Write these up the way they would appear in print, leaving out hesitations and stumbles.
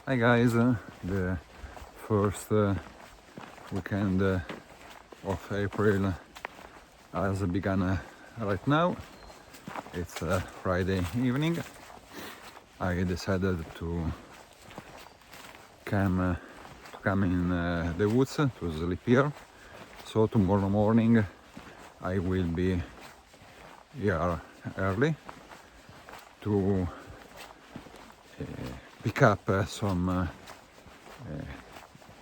Hi guys, the first weekend of April has begun right now. It's Friday evening. I decided to come in the woods to sleep here. So tomorrow morning I will be here early to pick up some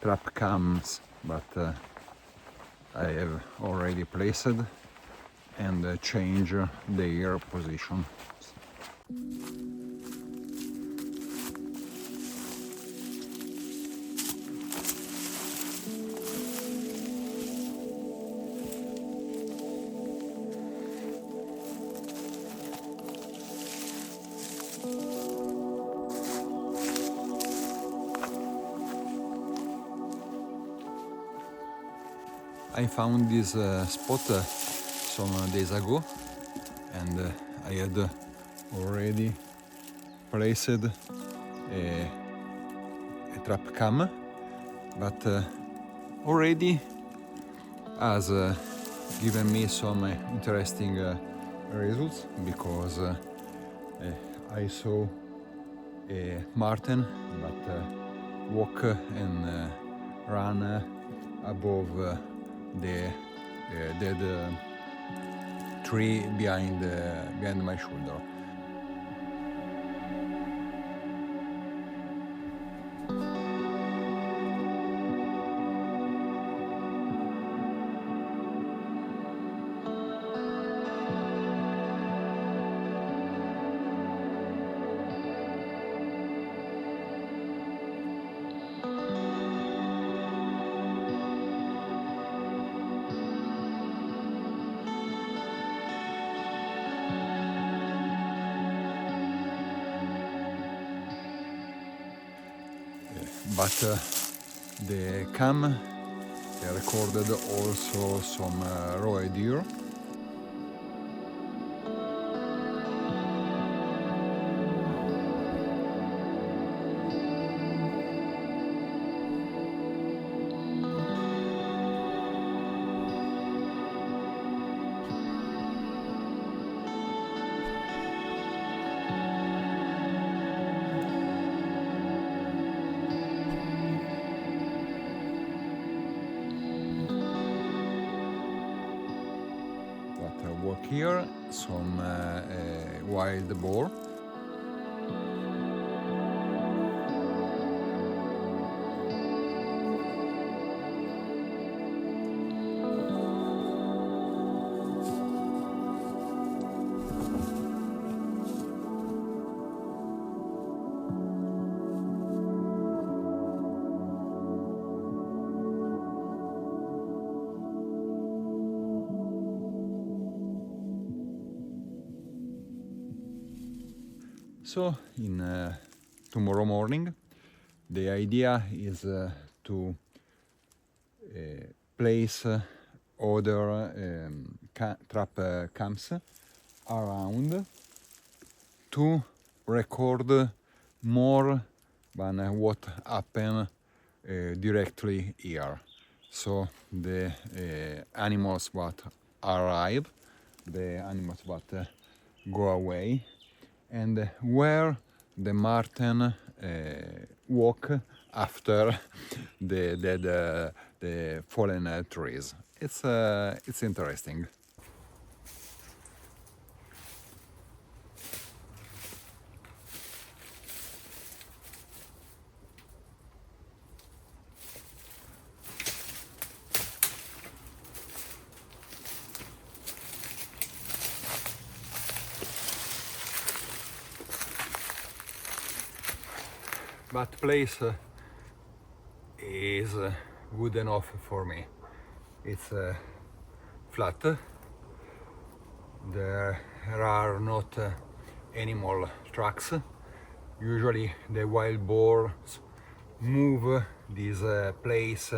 trap cams, but I have already placed and change their position. I found this spot some days ago, and I had already placed a trap cam, but already has given me some interesting results, because I saw a marten but walk and run above the dead tree behind my shoulder. But the cam recorded also some roe deer. Walk here, some wild boar. So in tomorrow morning, the idea is to place other trap cams around to record more than what happened directly here. So the animals that arrive, the animals that go away, and where the marten walk after the dead, the fallen trees. It's interesting. That place is good enough for me. It's flat. There are not animal tracks. Usually the wild boars move this place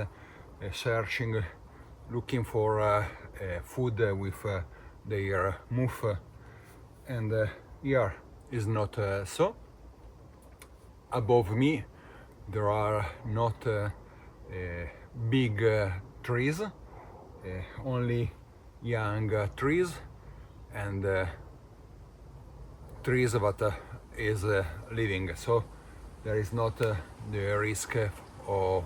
searching, looking for food with their mouth, and here is not so. Above me there are not big trees, only young trees, and trees that is living, so there is not the risk of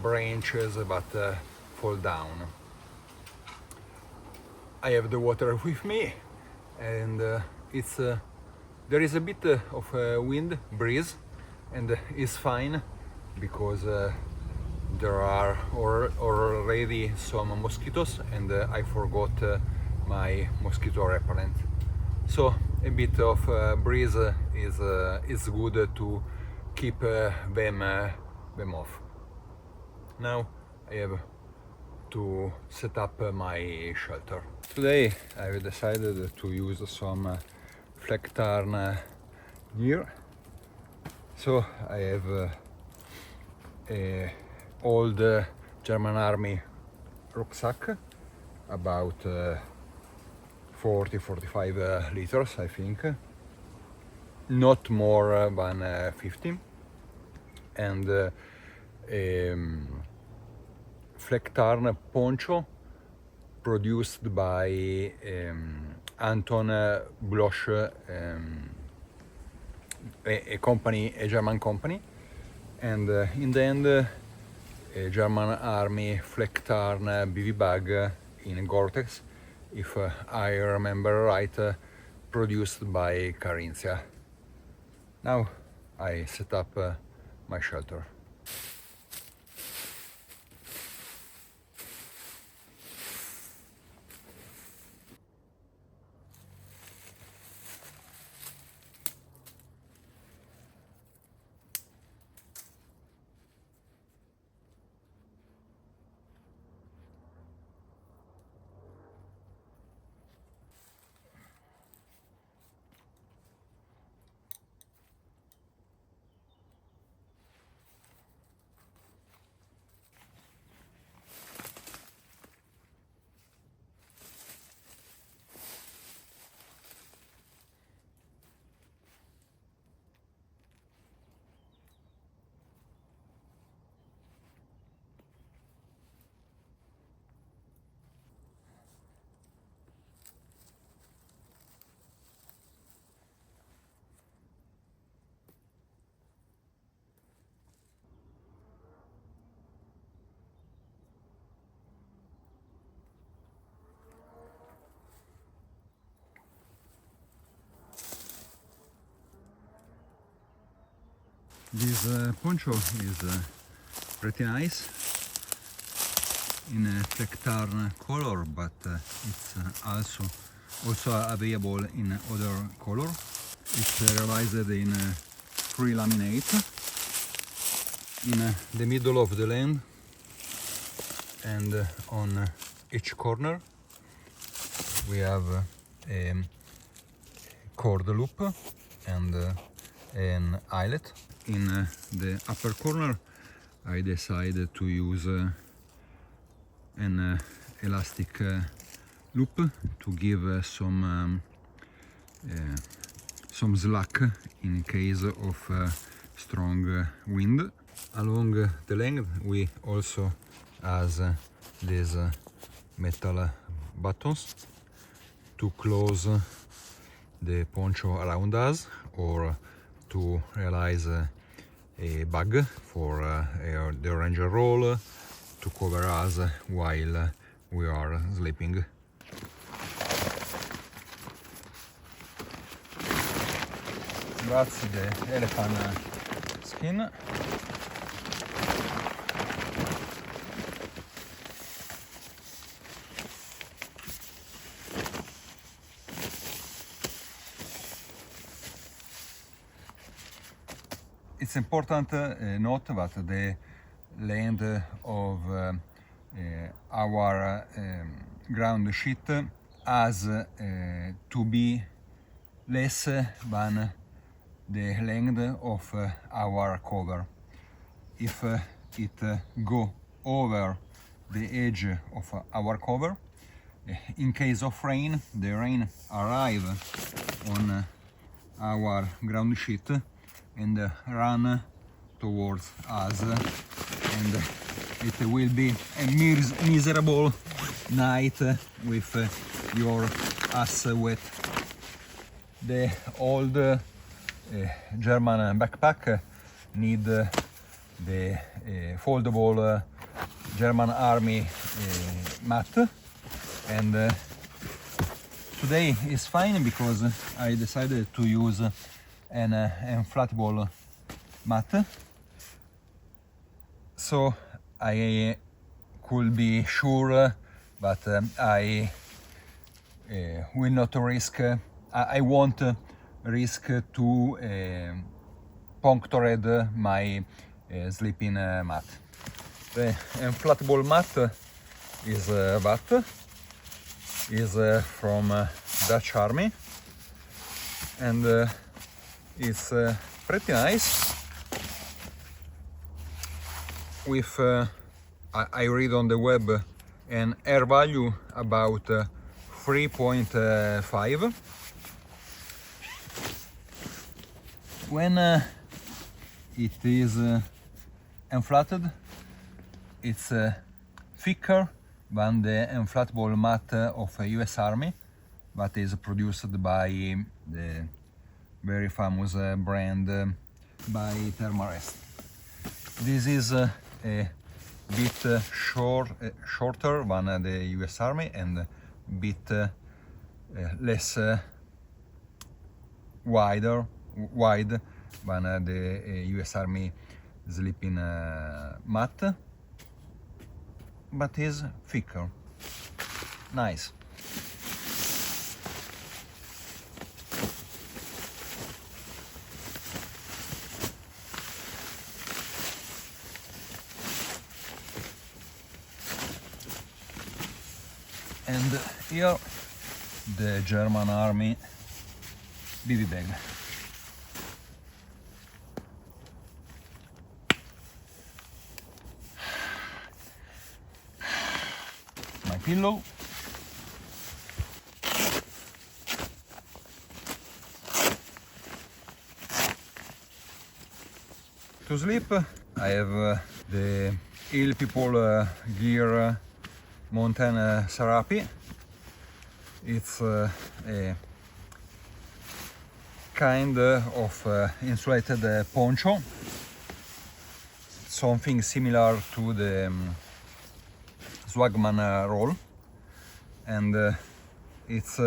branches that fall down. I have the water with me, and it's there is a bit of wind breeze, and it's fine because there are already some mosquitoes, and I forgot my mosquito repellent. So a bit of breeze is good to keep them off. Now I have to set up my shelter. Today I've decided to use some Flecktarn gear. So I have a old German army rucksack, about 40-45 liters, I think, not more than 50, and Flecktarn poncho produced by Anton Blochl, a German company, and in the end a German army Flecktarn buvvy bag in Gore-Tex, if I remember right, produced by Carinthia. Now I set up my shelter. This poncho is pretty nice in a Flecktarn color, but it's also available in other color. It's realized in 3 laminate in the middle of the land, and on each corner we have a cord loop and an eyelet. In the upper corner I decided to use an elastic loop to give some slack in case of strong wind. Along the length we also has these metal buttons to close the poncho around us, or to realize a bag for the ranger roll to cover us while we are sleeping. That's the elephant skin. It's important note that the length of our ground sheet has to be less than the length of our cover. If it go over the edge of our cover, in case of rain, the rain arrive on our ground sheet and run towards us, and it will be a miserable night with your ass wet. The old German backpack need the foldable German army mat, and today is fine because I decided to use an inflatable mat, so I could be sure, but I will not risk. I won't risk to puncture my sleeping mat. The inflatable mat is that is from Dutch Army, and it's pretty nice. With I read on the web an air value about 3.5. When it is inflated, it's thicker than the inflatable mat of US Army that is produced by the very famous brand by Thermarest. This is a bit shorter than the US Army and a bit less wide than the US Army sleeping mat, but is thicker. Nice. And here the German Army bivvy bag. My pillow. To sleep I have the Hill People gear mountain serape. It's a kind of insulated poncho, something similar to the Swagman roll, and it's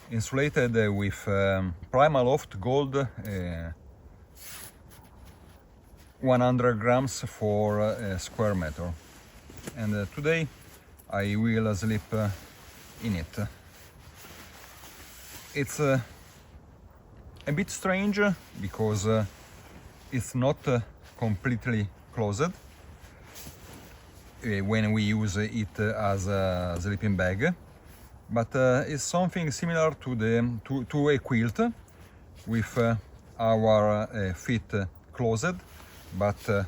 insulated with Primaloft Gold 100 grams for a square meter, and today I will sleep in it. It's a bit strange because it's not completely closed when we use it as a sleeping bag, but it's something similar to a quilt with our feet closed, but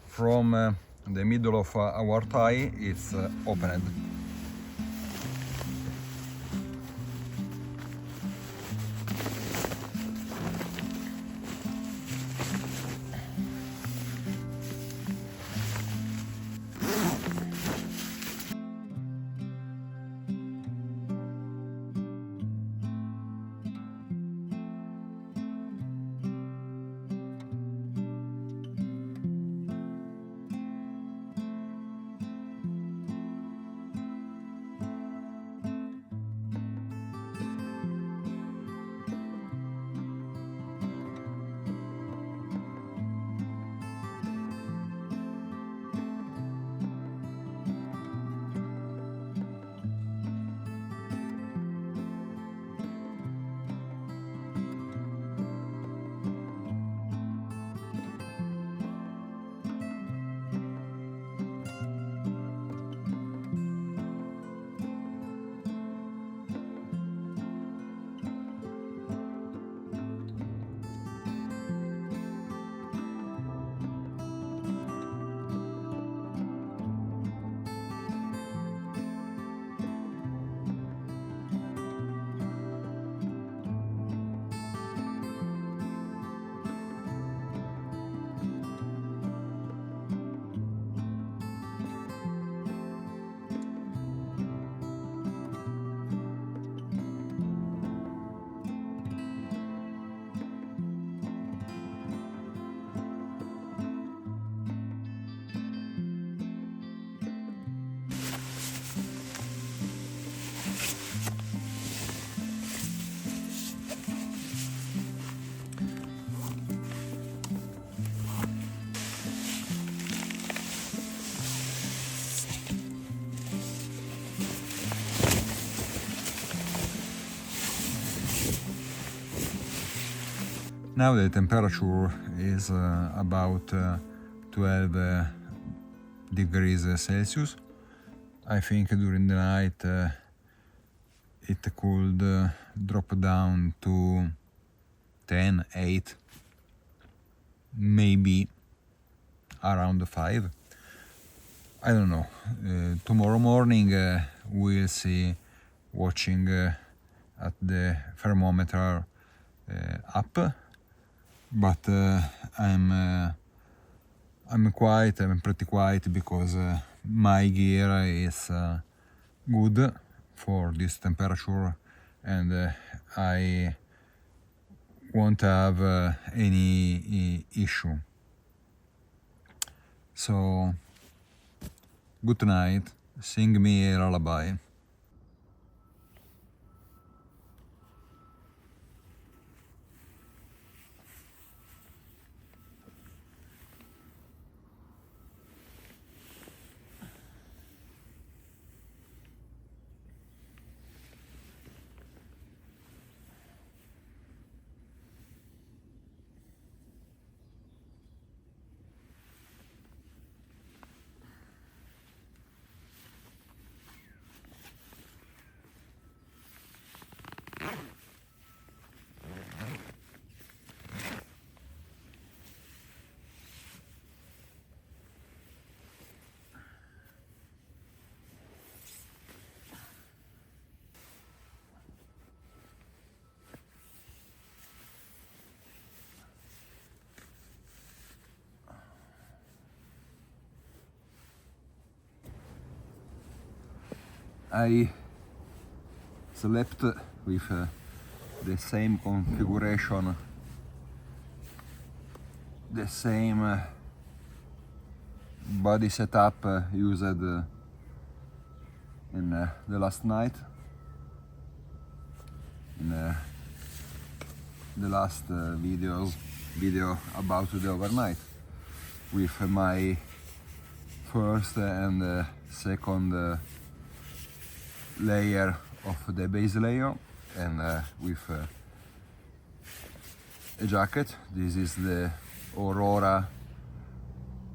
from the middle of our thigh it's opened. Now the temperature is about 12 degrees Celsius. I think during the night it could drop down to 10, 8, maybe around 5. I don't know. Tomorrow morning we'll see, watching at the thermometer up, but I'm pretty quiet because my gear is good for this temperature, and I won't have any issue. So good night, sing me a lullaby. I slept with the same configuration, the same body setup used in the last night, in the last video about the overnight, with my first and second layer of the base layer, and with a jacket. This is the Aurora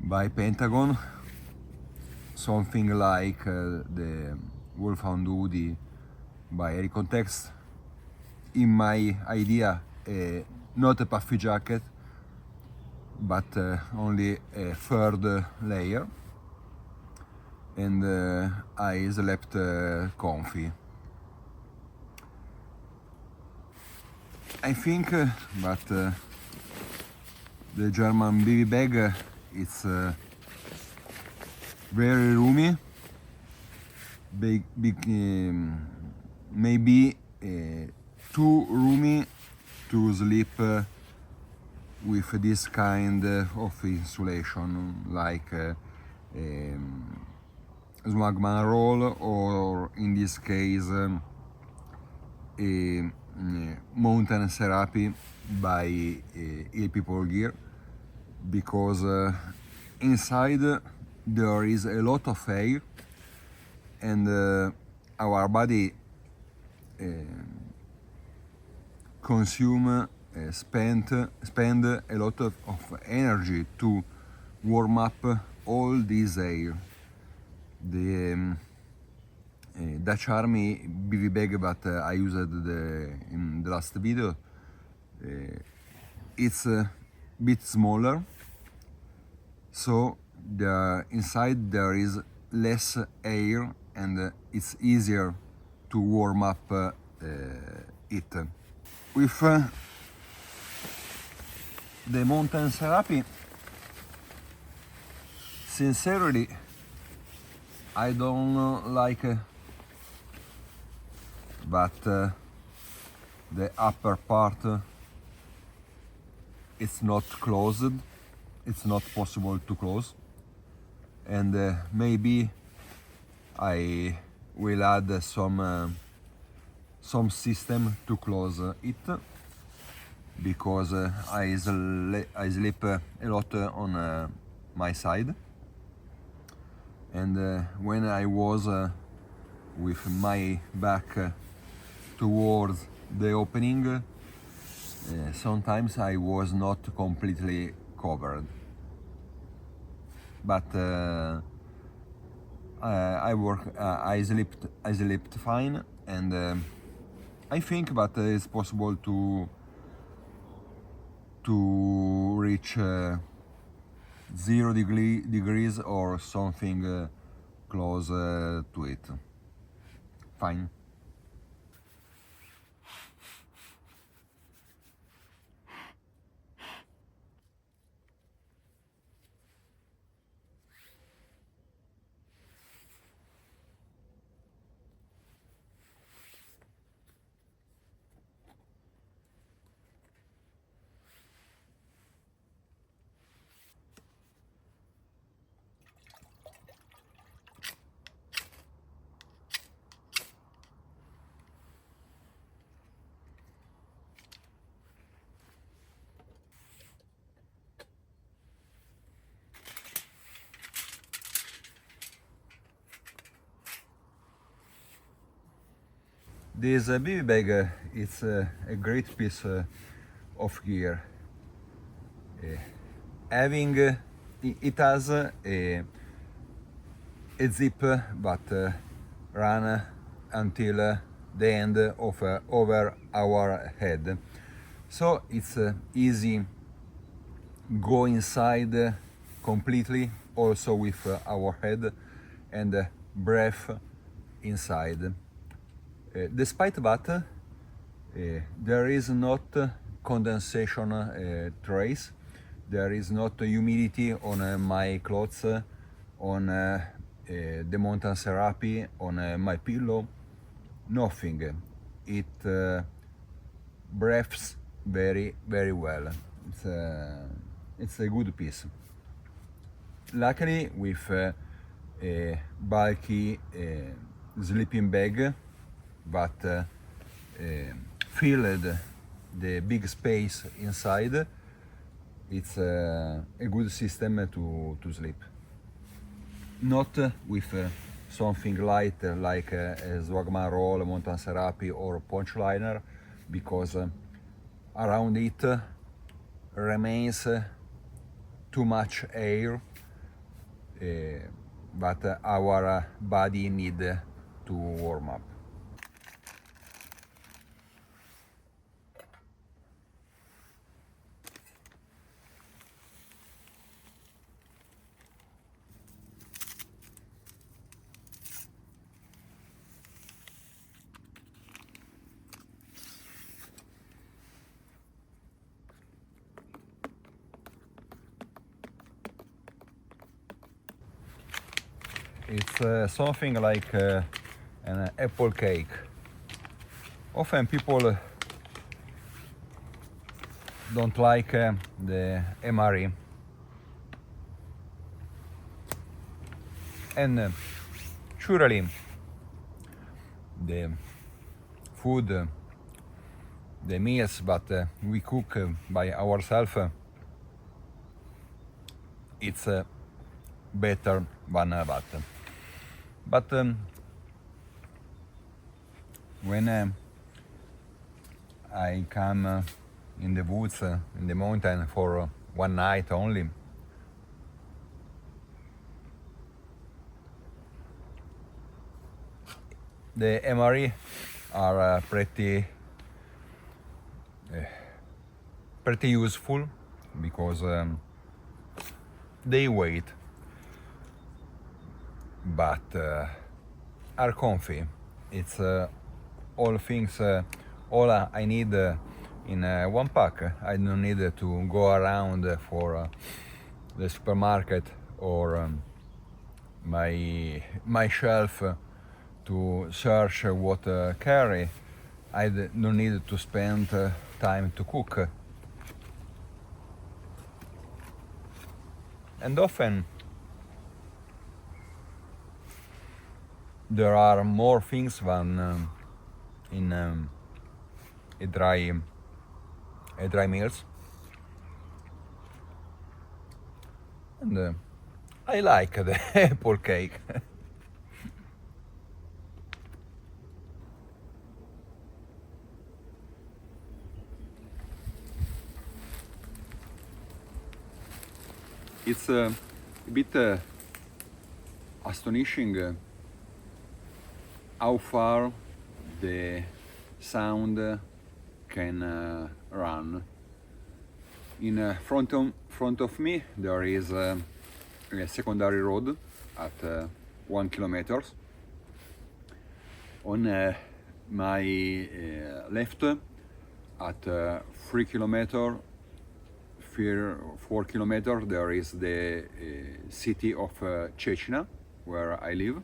by Pentagon, something like the Wolfhound hoodie by Context. In my idea, not a puffy jacket, but only a third layer, and I slept comfy. I think but the German bivvy bag it's very roomy, big, maybe too roomy to sleep with this kind of insulation, like Smugman roll, or in this case a mountain therapy by Hill People Gear, because inside there is a lot of air, and our body spend a lot of energy to warm up all this air. The Dutch Army bivvy bag that I used in the last video, it's a bit smaller, so inside there is less air, and it's easier to warm up it. With the mountain therapy, sincerely, I don't like but the upper part it's not closed, it's not possible to close, and maybe I will add some system to close it, because I sleep a lot on my side, and when I was with my back towards the opening, sometimes I was not completely covered, but I slept fine, and I think that it's possible to reach 0 degrees or something close to it. Fine. This bivvy bag is a great piece of gear. Having it has a zip that run until the end of over our head, so it's easy go inside completely, also with our head, and breath inside. Despite that, there is not condensation trace, there is not humidity on my clothes, on the mountain therapy, on my pillow, nothing. It breathes very, very well. It's a good piece. Luckily, with a bulky sleeping bag that filled the big space inside, it's a good system to sleep. Not with something light like a Swagman roll, mountain therapy, or poncho liner, because around it remains too much air that our body need to warm up. It's something like an apple cake. Often people don't like the MRE, and surely the food, the meals that we cook by ourselves, it's better than that. But when I come in the woods, in the mountain for one night only, the MRE are pretty useful, because they weight, but are comfy. It's all things, all I need in one pack. I don't need to go around for the supermarket or my shelf to search what carry. I don't need to spend time to cook. And often there are more things than in a dry meals, and I like the apple cake. It's a bit astonishing how far the sound can run. In front of me there is a secondary road at 1 kilometer. On my left at 3 kilometer, 4 kilometer, there is the city of Chechnya, where I live,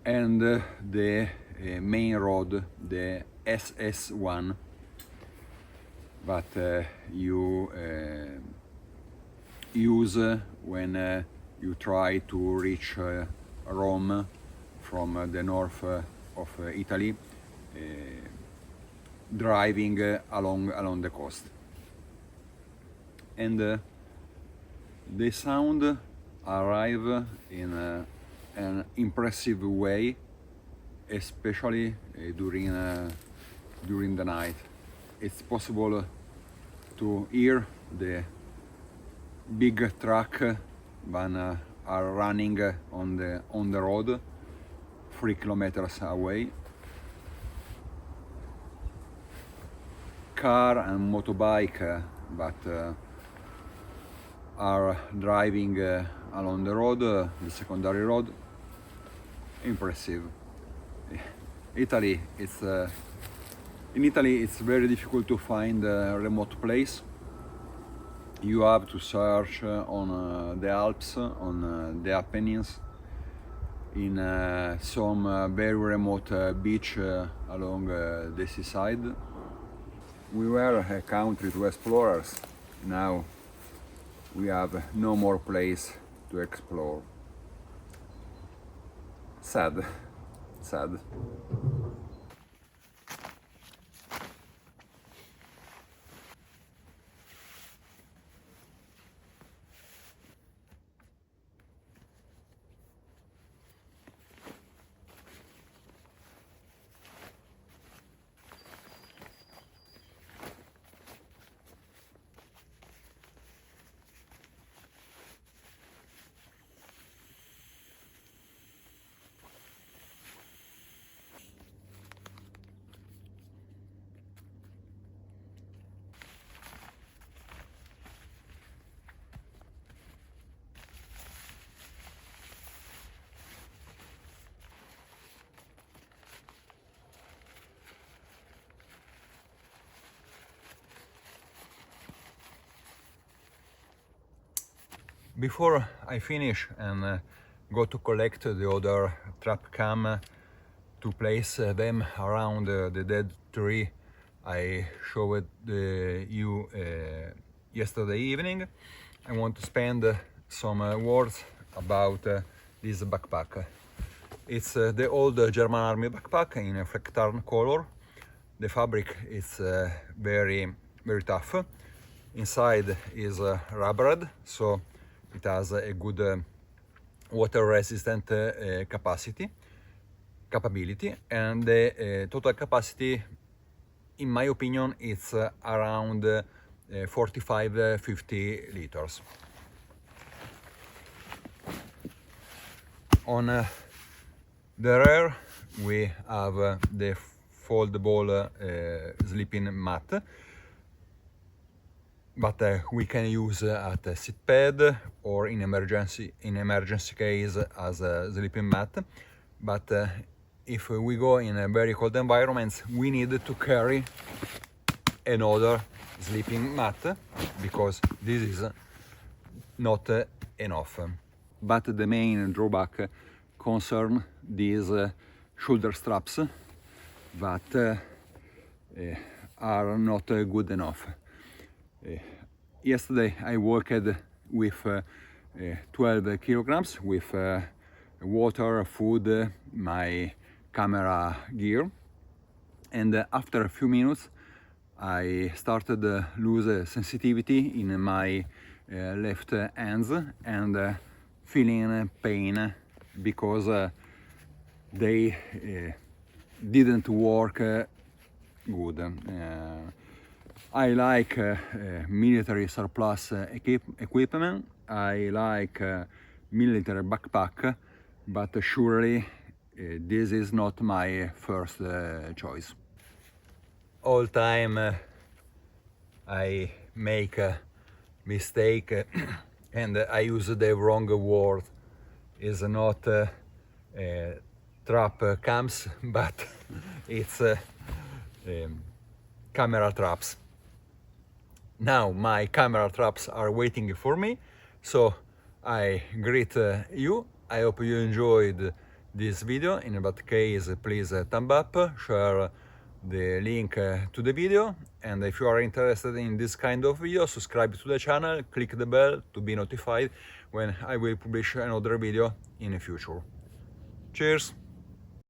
and the main road, the SS1, that you use when you try to reach Rome from the north of Italy, driving along the coast. And the sound arrive in an impressive way, especially during the night. It's possible to hear the big truck that are running on the road 3 kilometers away. Car and motorbike that are driving along the road, the secondary road. Impressive. In Italy, it's very difficult to find a remote place. You have to search on the Alps, on the Apennines, in some very remote beach along the seaside. We were a country to explorers. Now we have no more place to explore. Sad. Before I finish and go to collect the other trap cam to place them around the dead tree I showed you yesterday evening, I want to spend some words about this backpack. It's the old German army backpack in a Flecktarn color. The fabric is very tough. Inside is rubbered, so it has a good water resistant capability, and the total capacity, in my opinion, it's around 45-50 liters. On the rear we have the foldable sleeping mat, but we can use at a seat pad or in emergency case as a sleeping mat. But if we go in a very cold environments, we need to carry another sleeping mat because this is not enough. But the main drawback concern these shoulder straps that are not good enough. Yesterday I worked with 12 kilograms with water, food, my camera gear, and after a few minutes I started to lose sensitivity in my left hands and feeling pain because they didn't work good. I like military surplus equipment. I like military backpack, but surely this is not my first choice. All time I make a mistake and I use the wrong word. Is not trap cams, but it's camera traps. Now my camera traps are waiting for me, so I greet you. I hope you enjoyed this video. In that case, please thumb up, share the link to the video, and if you are interested in this kind of video, subscribe to the channel, click the bell to be notified when I will publish another video in the future. Cheers!